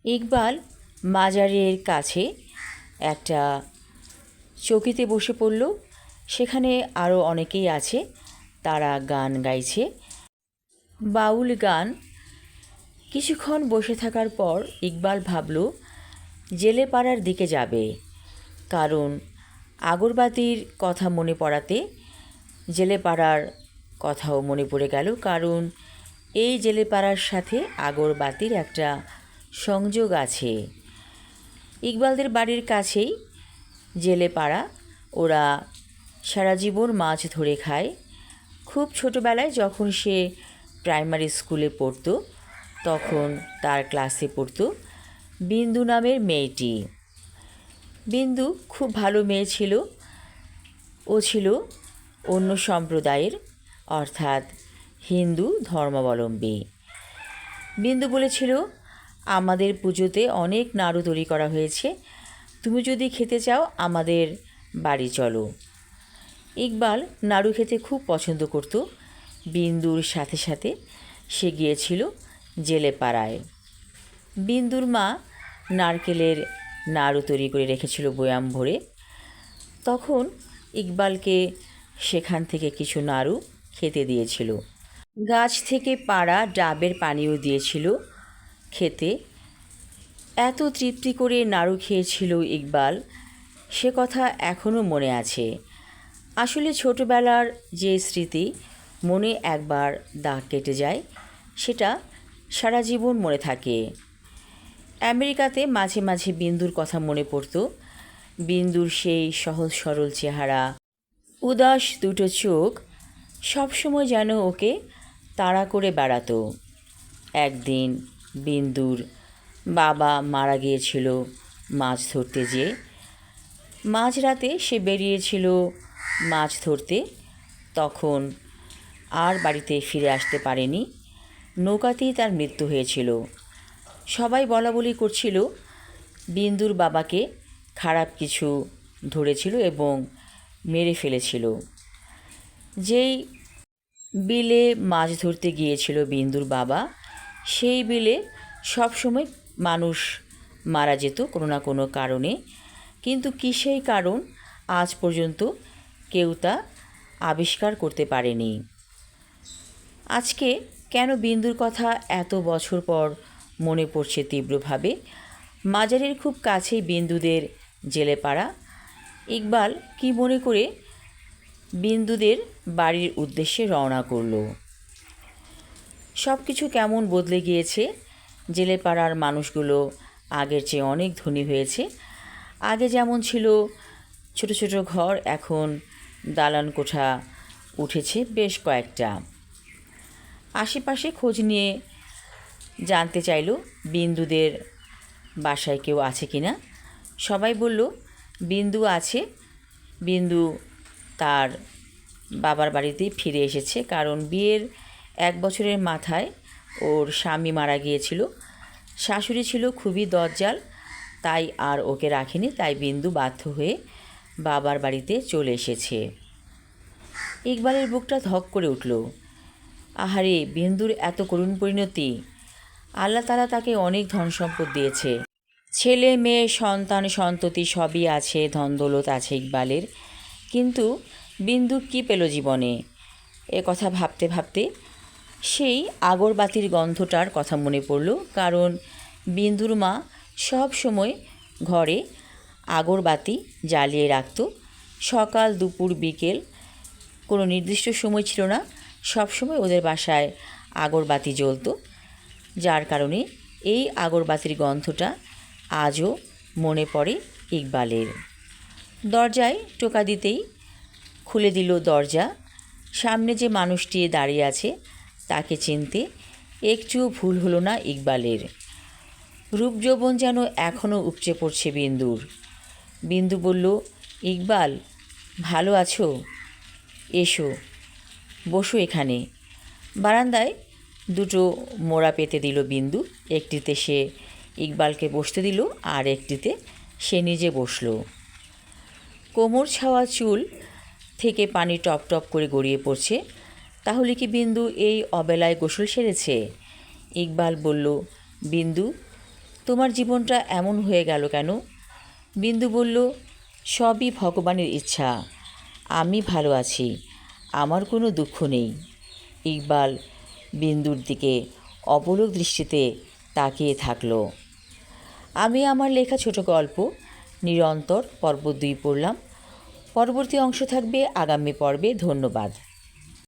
ইকবাল মাজারের কাছে একটা চৌকিতে বসে পড়ল। সেখানে আরও অনেকেই আছে, তারা গান গাইছে, বাউল গান। কিছুক্ষণ বসে থাকার পর ইকবাল ভাবল জেলে পাড়ার দিকে যাবে, কারণ আগরবাতির কথা মনে পড়াতে জেলে পাড়ার কথাও মনে পড়ে গেল, কারণ এই জেলে পাড়ার সাথে আগরবাতির একটা সংযোগ আছে। ইকবালদের বাড়ির কাছেই জেলে পাড়া। ওরা সারা জীবন মাছ ধরে খায়। খুব ছোটোবেলায় যখন সে প্রাইমারি স্কুলে পড়তো, তখন তার ক্লাসে পড়তো বিন্দু নামের মেয়েটি। বিন্দু খুব ভালো মেয়ে ছিল। ও ছিল অন্য সম্প্রদায়ের, অর্থাৎ হিন্দু ধর্মাবলম্বী। বিন্দু বলেছিল, আমাদের পুজোতে অনেক নাড়ু তৈরি করা হয়েছে, তুমি যদি খেতে চাও আমাদের বাড়ি চলো। ইকবাল নাড়ু খেতে খুব পছন্দ করত। বিন্দুর সাথে সাথে সে গিয়েছিল জেলে পাড়ায়। বিন্দুর মা নারকেলের নাড়ু তৈরি করে রেখেছিল বয়াম ভরে। তখন ইকবালকে সেখান থেকে কিছু নাড়ু খেতে দিয়েছিল। গাছ থেকে পাড়া ডাবের পানিও দিয়েছিল খেতে। এত তৃপ্তি করে নাড়ু খেয়েছিল ইকবাল, সে কথা এখনও মনে আছে। আসলে ছোটোবেলার যে স্মৃতি মনে একবার দাগ কেটে যায়, সেটা সারা জীবন মনে থাকে। আমেরিকাতে মাঝে মাঝে বিন্দুর কথা মনে পড়ত। বিন্দুর সেই সহজ সরল চেহারা, উদাস দুটো চোখ সবসময় যেন ওকে তাড়া করে বেড়াতো। একদিন বিন্দুর বাবা মারা গিয়েছিল মাছ ধরতে যেয়ে। মাঝরাতে সে বেরিয়েছিল মাছ ধরতে, তখন আর বাড়িতে ফিরে আসতে পারেনি। নৌকাতেই তার মৃত্যু হয়েছিল। সবাই বলাবলি করছিল বিন্দুর বাবাকে খারাপ কিছু ধরেছিল এবং মেরে ফেলেছিল। যেই বিলে মাছ ধরতে গিয়েছিল বিন্দুর বাবা, সেই বিলে সবসময় মানুষ মারা যেত কোনো না কোনো কারণে, কিন্তু কী সেই কারণ আজ পর্যন্ত কেউ তা আবিষ্কার করতে পারেনি। আজকে কেন বিন্দুর কথা এত বছর পর মনে পড়ছে তীব্রভাবে? মাজারের খুব কাছেই বিন্দুদের জেলে পাড়া। ইকবাল কি মনে করে বিন্দুদের বাড়ির উদ্দেশ্যে রওনা করল। সব কিছু কেমন বদলে গিয়েছে। জেলে পাড়ার মানুষগুলো আগের চেয়ে অনেক ধনী হয়েছে। আগে যেমন ছিল ছোট ছোট ঘর, এখন দালান কোঠা উঠেছে বেশ কয়েকটা। আশেপাশে খোঁজ নিয়ে জানতে চাইল বিন্দুদের বাসায় কেউ আছে কি না। সবাই বলল বিন্দু আছে, বিন্দু তার বাবার বাড়িতেই ফিরে এসেছে, কারণ বিয়ের 1 বছরের মাথায় ওর স্বামী মারা গিয়েছিল। শাশুড়ি ছিল খুবই দজ্জাল, তাই আর ওকে রাখেনি, তাই বিন্দু বাধ্য হয়ে বাবার বাড়িতে চলে এসেছে। ইকবালের বুকটা ধক করে উঠল। আহারে, বিন্দুর এত করুণ পরিণতি! আল্লাহ তাআলা তাকে অনেক ধন সম্পদ দিয়েছে, ছেলে মেয়ে সন্তান সন্ততি সবই আছে, ধন দৌলত আছে ইকবালের, কিন্তু বিন্দু কী পেল জীবনে? এ কথা ভাবতে ভাবতে সেই আগরবাতির গন্ধটার কথা মনে পড়ল, কারণ বিন্দুর মা সব সময় ঘরে আগরবাতি জ্বালিয়ে রাখত। সকাল দুপুর বিকেল কোনো নির্দিষ্ট সময় ছিল না, সব সময় ওদের বাসায় আগরবাতি জ্বলত, যার কারণে এই আগরবাতির গন্ধটা আজও মনে পড়ে ইকবালের। দরজায় টোকা দিতেই খুলে দিল দরজা। সামনে যে মানুষটি দাঁড়িয়ে আছে তাকে চিনতে একটুও ভুল হলো না ইকবালের। রূপ যৌবন যেন এখনও উপচে পড়ছে বিন্দুর। বিন্দু বলল, ইকবাল, ভালো আছো? এসো, বসো এখানে। বারান্দায় দুটো মোড়া পেতে দিল বিন্দু। একটিতে সে ইকবালকে বসতে দিল, আর একটিতে সে নিজে বসল। কোমর ছাওয়া চুল থেকে পানি টপ টপ করে গড়িয়ে পড়ছে। তাহলে কি বিন্দু এই অবেলায় গোসল সেরেছে? ইকবাল বলল, বিন্দু, তোমার জীবনটা এমন হয়ে গেল কেন? বিন্দু বলল, সবই ভগবানের ইচ্ছা। আমি ভালো আছি, আমার কোনো দুঃখ নেই। ইকবাল বিন্দুর দিকে অপলক দৃষ্টিতে তাকিয়ে থাকল। আমি আমার লেখা ছোট গল্প নিরন্তর পর্ব 2 পড়লাম। পরবর্তী অংশ থাকবে আগামী পর্বে। ধন্যবাদ।